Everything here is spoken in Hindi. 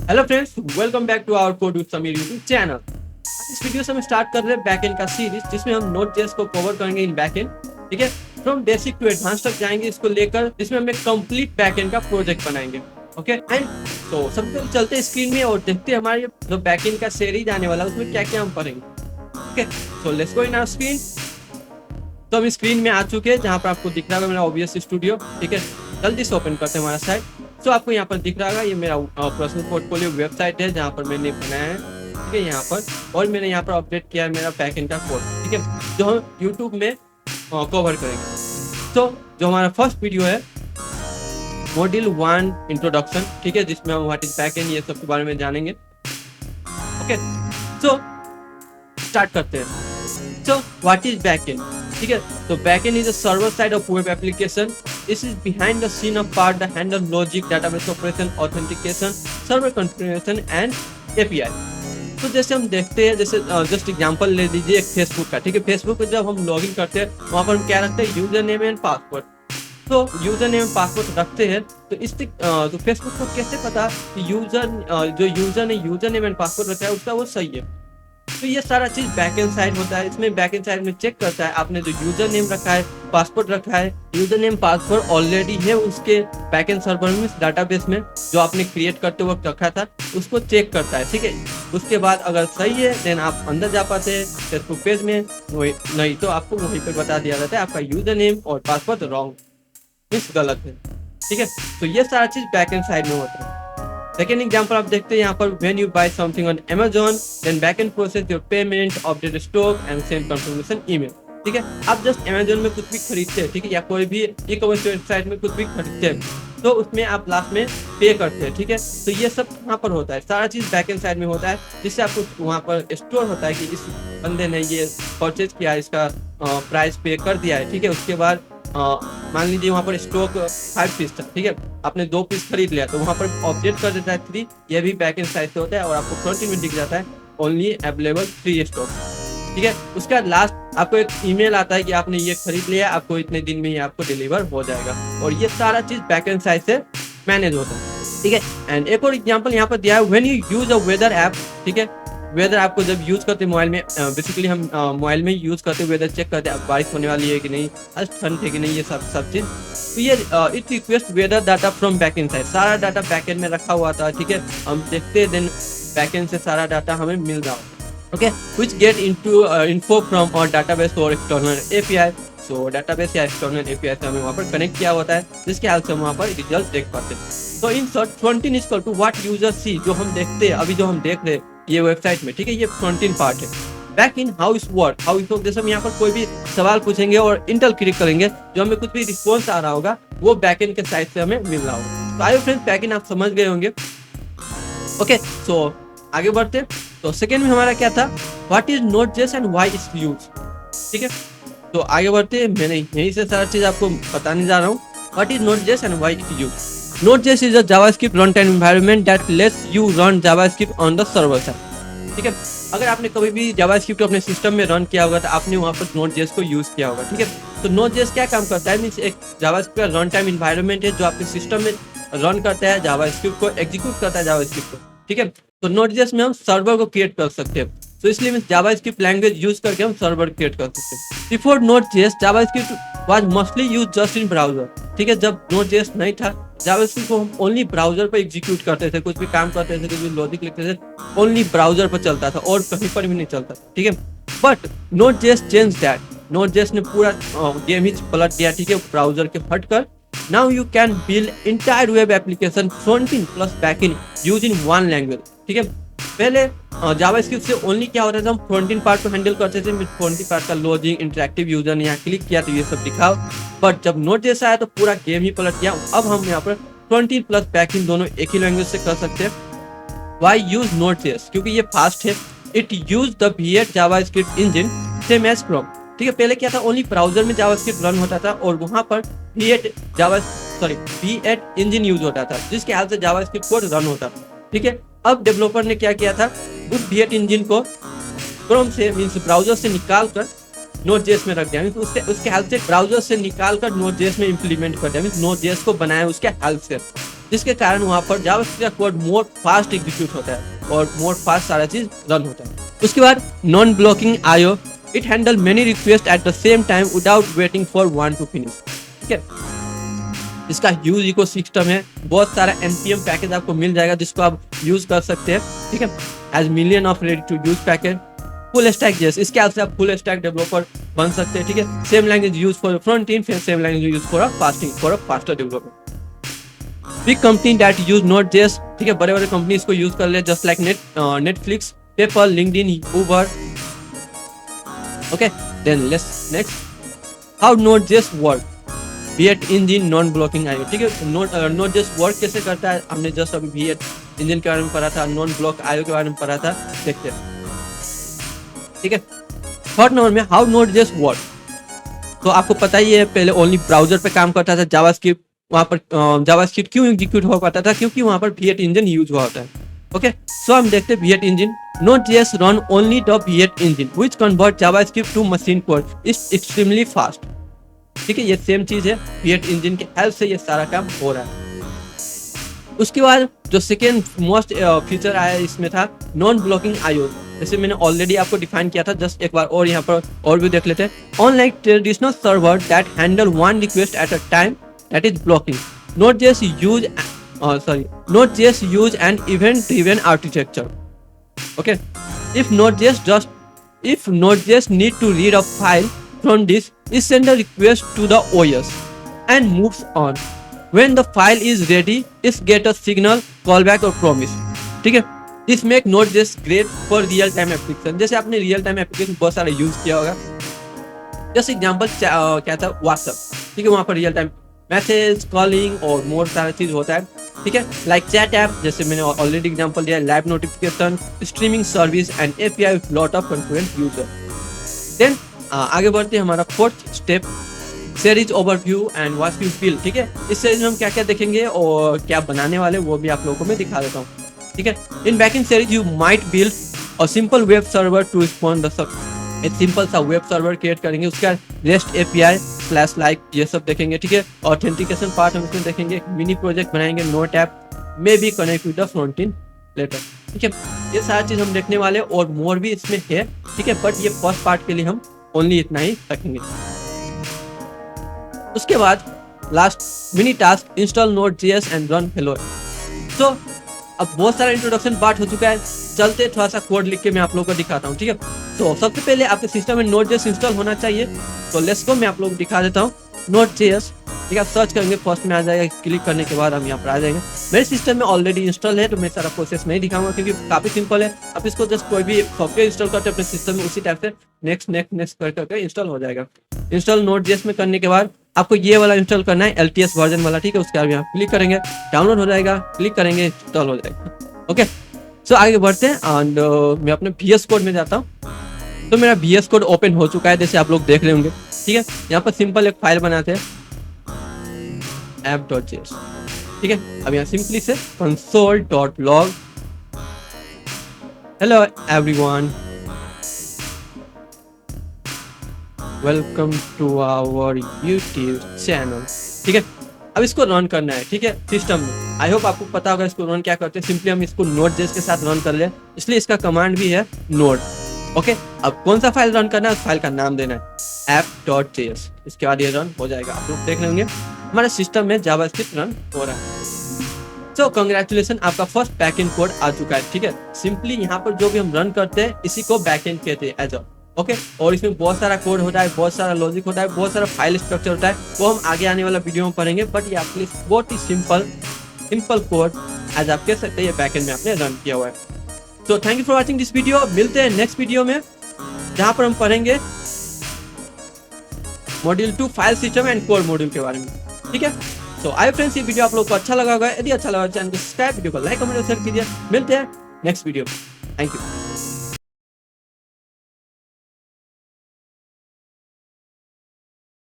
Hello friends, welcome back to our code with Sameer YouTube channel. इस वीडियो से हम स्टार्ट कर रहे हैं बैकएंड का सीरीज, जिसमें हम नोड.जेएस को कवर करेंगे इन बैकएंड। ठीक है, फ्रॉम बेसिक टू एडवांस तक जाएंगे इसको लेकर, जिसमें हम एक कंप्लीट बैकएंड का प्रोजेक्ट बनाएंगे। ओके एंड तो सबसे पहले चलते हैं स्क्रीन में और देखते हैं हमारे जो बैकएंड का सीरीज आने वाला है उसमें क्या क्या हम पढ़ेंगे। Okay, so let's go in our screen. तो हम स्क्रीन में आ चुके हैं, जहाँ पर आपको दिख रहा है मेरा OBS स्टूडियो। ठीक है, जल्दी से ओपन करते हैं हमारा साइट। तो आपको यहाँ पर दिख रहा है ये मेरा पर्सनल पोर्टफोलियो वेबसाइट है, जहाँ पर मैंने बनाया है। ठीक है, यहाँ पर और मैंने यहाँ पर अपडेट किया है मेरा बैकएंड का कोड। ठीक है, जो हम यूट्यूब में कवर करेंगे। तो जो हमारा फर्स्ट वीडियो है मॉड्यूल 1 इंट्रोडक्शन, ठीक है, जिसमें हम व्हाट इज बैकएंड ये सब के बारे में जानेंगे। ओके, सो स्टार्ट करते हैं। So what is backend? ठीक है, तो backend is a server side of web application. This is behind the scene of part that handle logic, database operation, authentication, server configuration and API. तो जैसे हम देखते हैं, जैसे जस्ट एग्जांपल ले लीजिए एक फेसबुक का। ठीक है, फेसबुक पे जब हम लॉगिन करते हैं वहाँ पर हम क्या रखते हैं, यूजर नेम एंड पासवर्ड। तो यूजर नेम एंड पासवर्ड रखते हैं, तो इससे तो फेसबुक को कैसे पता कि जो यूजर ने यूजर नेम एंड पासवर्ड रखा है उसका वो सही है। तो ये सारा चीज बैकएंड साइड होता है। इसमें बैकएंड साइड में चेक करता है आपने जो यूजर नेम रखा है, पासवर्ड रखा है, यूजर नेम पासवर्ड ऑलरेडी है उसके बैकएंड सर्वर में, डाटाबेस में जो आपने क्रिएट करते वक्त रखा था, उसको चेक करता है। ठीक है, उसके बाद अगर सही है देन आप अंदर जा पाते हैं फेसबुक पेज में, नहीं तो आपको वहीं पर बता दिया जाता है आपका यूजर नेम और पासवर्ड रॉन्ग, इस गलत है। ठीक है, तो ये सारा चीज बैकएंड साइड में होता है। सेकेंड एग्जाम्पल आप देखते हैं यहाँ पर, when you buy something on Amazon, then backend process your payment, update stock and send confirmation email. ठीक है, आप जस्ट Amazon में कुछ भी खरीदते हैं, ठीक है, या कोई भी ई कॉमर्स वेबसाइट में कुछ भी खरीदते हैं, तो उसमें आप लास्ट में पे करते हैं। ठीक है, तो ये सब यहाँ पर होता है, सारा चीज बैकएंड साइड में होता है, जिससे आपको वहाँ पर स्टोर होता है कि इस बंदे ने ये परचेज किया, इसका प्राइस पे कर दिया है। ठीक है, उसके बाद मान लीजिए वहाँ पर स्टॉक 5 पीस था। ठीक है, आपने 2 पीस खरीद लिया, तो वहाँ पर अपडेट कर देता है 3, ये भी बैकएंड साइड से होता है, और आपको फ्रंट एंड में दिख जाता है ओनली अवेलेबल 3 स्टॉक। ठीक है, उसके बाद लास्ट आपको एक ईमेल आता है कि आपने ये खरीद लिया, आपको इतने दिन में ये आपको डिलीवर हो जाएगा, और ये सारा चीज बैकएंड साइड से मैनेज होता है। ठीक है, एंड एक और एग्जाम्पल यहाँ पर दिया है, when you use a weather app. ठीक है, वेदर आपको जब यूज करते हैं मोबाइल में, बेसिकली हम मोबाइल में यूज करते हैं, वेदर चेक करते हैं बारिश होने वाली है कि नहीं, आज ठंड है कि नहीं, ये सब चीज। तो ये it request weather data from backend side, सारा डाटा बैकएंड में रखा हुआ था। ठीक है, हम देखते हैं देन बैकएंड से सारा डाटा हमें मिल रहा होता है। Okay, which get into info from और डाटाबेस और एक्सटर्नल एपीआई। सो डाटाबेस या एक्सटर्नल एपीआई से हमें वहाँ पर कनेक्ट किया होता है, जिसके हेल्प से हम वहाँ पर रिजल्ट देख पाते हैं। तो in short front end is equal to what user see, जो हम देखते हैं अभी, जो हम देख रहे हैं ये वेबसाइट में। ठीक है, ये फ्रंट एंड पार्ट है। Back in how is work, how is work, जैसे हम यहाँ पर कोई भी सवाल पूछेंगे और इंटर क्लिक करेंगे, जो हमें कुछ भी रिस्पॉन्स आ रहा होगा वो बैकएंड के साइड से हमें मिल रहा होगा। तो आइए फ्रेंड्स, बैकएंड आप समझ गए होंगे। ओके, सो आगे बढ़ते। तो सेकेंड में हमारा क्या था, what is Node.js and why is use. ठीक है, तो आगे बढ़ते, मैंने यहीं से सारा चीज आपको बताने जा रहा हूँ। What is Node.js and why is use. Node.js is a JavaScript runtime environment that lets you run JavaScript on the server side. ठीक है, अगर आपने कभी भी JavaScript अपने सिस्टम में रन किया होगा तो आपने वहाँ पर Node.js को यूज किया होगा। ठीक है, तो Node.js क्या काम करता है, मीन्स एक JavaScript का रन टाइम इन्वायरमेंट है जो आपके सिस्टम में रन करता है, JavaScript को एग्जीक्यूट करता है JavaScript को। ठीक है, तो Node.js में हम सर्वर को क्रिएट कर सकते हैं, तो इसलिए मीन्स JavaScript लैंग्वेज यूज करके हम सर्वर क्रिएट कर सकते हैं। Before Node.js JavaScript was mostly used just in browser. ठीक है, जब Node.js नहीं था, JavaScript को हम ओनली ब्राउजर पर एग्जीक्यूट करते थे, कुछ भी काम करते थे, कुछ भी लॉजिक लिखते थे, ओनली ब्राउजर पर चलता था और कहीं पर भी नहीं चलता था। ठीक है, but Node.js change that, Node.js ने पूरा गेम ही पलट दिया। ठीक है, ब्राउजर के हटकर now you can build entire web application front end plus back and using one language. ठीक है, पहले जावास्क्रिप्ट से ओनली क्या होता था, हम फ्रंट एंड पार्ट को हैंडल करते थे, फ्रंट एंड पार्ट का लॉजिक, इंटरेक्टिव यूजर ने यहाँ क्लिक किया तो ये सब दिखाओ। बट जब Node.js आया तो पूरा गेम ही पलट गया। अब हम यहाँ पर front end plus back and दोनों एक ही लैंग्वेज से कर सकते हैं। वाई यूज Node.js, क्योंकि ये फास्ट है। It use the V8 JavaScript engine same as Chrome। ठीक है, पहले क्या था, ओनली ब्राउजर में जावास्क्रिप्ट रन होता था और वहाँ पर V8 इंजन यूज होता था, जिसके हाल से जावास्क्रिप्ट कोड रन होता था। ठीक है, अब डेवलपर ने क्या किया था, उस V8 इंजन को क्रोम से मीन्स ब्राउजर से निकाल कर Node.js में रख दिया, मीन्स उसके हेल्प से ब्राउजर से निकाल कर Node.js में इम्प्लीमेंट कर दिया, मीन्स Node.js को बनाया उसके हेल्प से। जिसके कारण वहाँ पर जावास्क्रिप्ट का कोड मोर फास्ट एग्जीक्यूट होता है और मोर फास्ट सारा चीज रन होता है। उसके बाद non blocking IO, it handle many request at the same time without waiting for one two finish. ठीक है, इसका ह्यूज इकोसिस्टम है, बहुत सारा npm पैकेज आपको मिल जाएगा जिसको आप यूज कर सकते हैं। ठीक है, as million of ready to use package. Full stack JS, इसके हेल्प से आप फुल स्टैक डेवलपर बन सकते हैं। ठीक है, same language use for front end, same language use for faster development. Big company that use node JS, ठीक है, बड़े बड़े कंपनी इसको यूज कर ले, just like Netflix, PayPal, LinkedIn, Uber. Okay, then let's next, how node JS work, V8 engine non blocking IO. ठीक है, नोट जेएस वर्क कैसे करता है, हमने जस्ट अभी V8 इंजन के बारे में पढ़ा था, नॉन ब्लॉक आईओ के बारे में पढ़ा था, देखते हैं। ठीक है, थर्ड नंबर में हाउ नोट जेएस वर्क। तो आपको पता ही है, पहले ओनली ब्राउजर पे काम करता था जावास्क्रिप्ट, वहाँ पर जावास्क्रिप्ट क्यों एग्जीक्यूट हो पाता था, क्योंकि वहाँ पर V8 इंजन यूज हुआ होता है। ओके, सो हम देखते हैं V8 engine. Node.js run only the V8 engine, which convert JavaScript to machine code. It's extremely fast. ठीक है, ये सेम चीज है, V8 इंजन के हेल्प से ये सारा काम हो रहा है। उसके बाद जो सेकेंड मोस्ट फीचर आया इसमें था नॉन ब्लॉकिंग आईओ। जैसे मैंने ऑलरेडी आपको डिफाइन किया था, जस्ट एक बार और यहाँ पर और भी देख लेते हैं। Unlike traditional server that handle one request at a time, that is blocking, Node.js use an event-driven architecture. Okay, if Node.js need to read a file from this, it sends a request to the OS and moves on. When the file is ready, it gets a signal, callback or promise. ठीक है, this make Node.js great for real time application. जैसे आपने real time application बहुत सारा यूज किया होगा, जैसे एग्जाम्पल क्या था, व्हाट्सएप। ठीक है, वहाँ पर रियल टाइम मैसेज, कॉलिंग और मोर सारा चीज होता है। ठीक है, लाइक चैट ऐप, जैसे मैंने ऑलरेडी एग्जांपल दिया, live notification, streaming service and API with lot of concurrent user. Then आगे बढ़ते हैं, हमारा fourth step, series overview and what you feel. ठीक है, इस सीरीज में हम क्या क्या देखेंगे और क्या बनाने वाले वो भी आप लोगों को मैं दिखा देता हूँ। ठीक है, in backend series you might build a simple web server to respond the sub. एक सिंपल सा वेब सर्वर क्रिएट करेंगे, उसका रेस्ट एपीआई स्लैश लाइक ये सब देखेंगे। ठीक है, ऑथेंटिकेशन पार्ट हम इसमें देखेंगे, मिनी प्रोजेक्ट बनाएंगे, नोट ऐप में भी connect with the front and later. ठीक है, ये सारी चीज हम देखने वाले और मोर भी इसमें है। ठीक है, बट ये फर्स्ट पार्ट के लिए हम ओनली इतना ही रखेंगे। उसके बाद last mini task, install Node.js and run hello. तो अब बहुत सारा इंट्रोडक्शन पार्ट हो चुका है, चलते थोड़ा सा कोड लिख के मैं आप लोगों को दिखाता हूँ। ठीक है, तो सबसे पहले आपके सिस्टम में Node.js इंस्टॉल होना चाहिए। तो लेट्स गो, मैं आप लोगों को दिखा देता हूँ Node.js। ठीक है, सर्च करेंगे, फर्स्ट में आ जाएगा, क्लिक करने के बाद हम यहाँ पर आ जाएंगे। मेरे सिस्टम में ऑलरेडी इंस्टॉल है, तो मैं सारा प्रोसेस नहीं दिखाऊंगा क्योंकि काफी सिंपल है। आप इसको जस्ट कोई भी सॉफ्टवेयर इंस्टॉल करते हैं अपने सिस्टम में, उसी टाइप से नेक्स्ट करके इंस्टॉल हो जाएगा। इंस्टॉल Node.js में करने के बाद आपको ये वाला इंस्टॉल करना है, LTS वर्जन वाला। ठीक है, उसके बाद यहाँ क्लिक करेंगे, डाउनलोड हो जाएगा, क्लिक करेंगे, इंस्टॉल हो जाएगा। ओके, सो आगे बढ़ते हैं एंड मैं अपने VS कोड में जाता हूँ। तो मेरा VS कोड ओपन हो चुका है, जैसे आप लोग देख रहे होंगे। ठीक है, यहाँ पर सिंपल एक फाइल बनाते हैं app.js। ठीक है, अब यहाँ सिंपली से console.log hello everyone, welcome to our YouTube channel. ठीक है, अब इसको रन करना है। ठीक है, सिस्टम में आई होप आपको पता होगा इसको रन क्या करते हैं। सिंपली हम इसको Node.js के साथ रन कर ले, इसलिए इसका कमांड भी है node। ओके, अब कौन सा फाइल रन करना है, उस फाइल का नाम देना है app.js। इसके बाद ये रन हो जाएगा, आप लोग देख लेंगे हमारे सिस्टम में जावास्क्रिप्ट रन हो रहा है। सो कंग्रेचुलेसन, आपका फर्स्ट बैकएंड कोड आ चुका है। ठीक है, सिंपली यहाँ पर जो भी हम रन करते हैं इसी को बैकएंड कहते हैं एज अ। ओके, और इसमें बहुत सारा कोड होता है, बहुत सारा लॉजिक होता है, बहुत सारा फाइल स्ट्रक्चर होता है, वो हम आगे आने वाला वीडियो में पढ़ेंगे। बट ये आपके लिए बहुत ही सिंपल कोड आज आप कह सकते हैं, ये बैकएंड में आपने रन किया हुआ है। तो thank you for watching this video. मिलते हैं नेक्स्ट वीडियो में, जहाँ पर हम पढ़ेंगे module 2 file system and core module के बारे में। ठीक है, तो आई फ्रेंड्स, ये वीडियो आप लोग को अच्छा लगा होगा। यदि अच्छा लगा चैनल को सब्सक्राइब, वीडियो को लाइक कमेंट और शेयर कीजिए। मिलते हैं नेक्स्ट वीडियो, थैंक यू।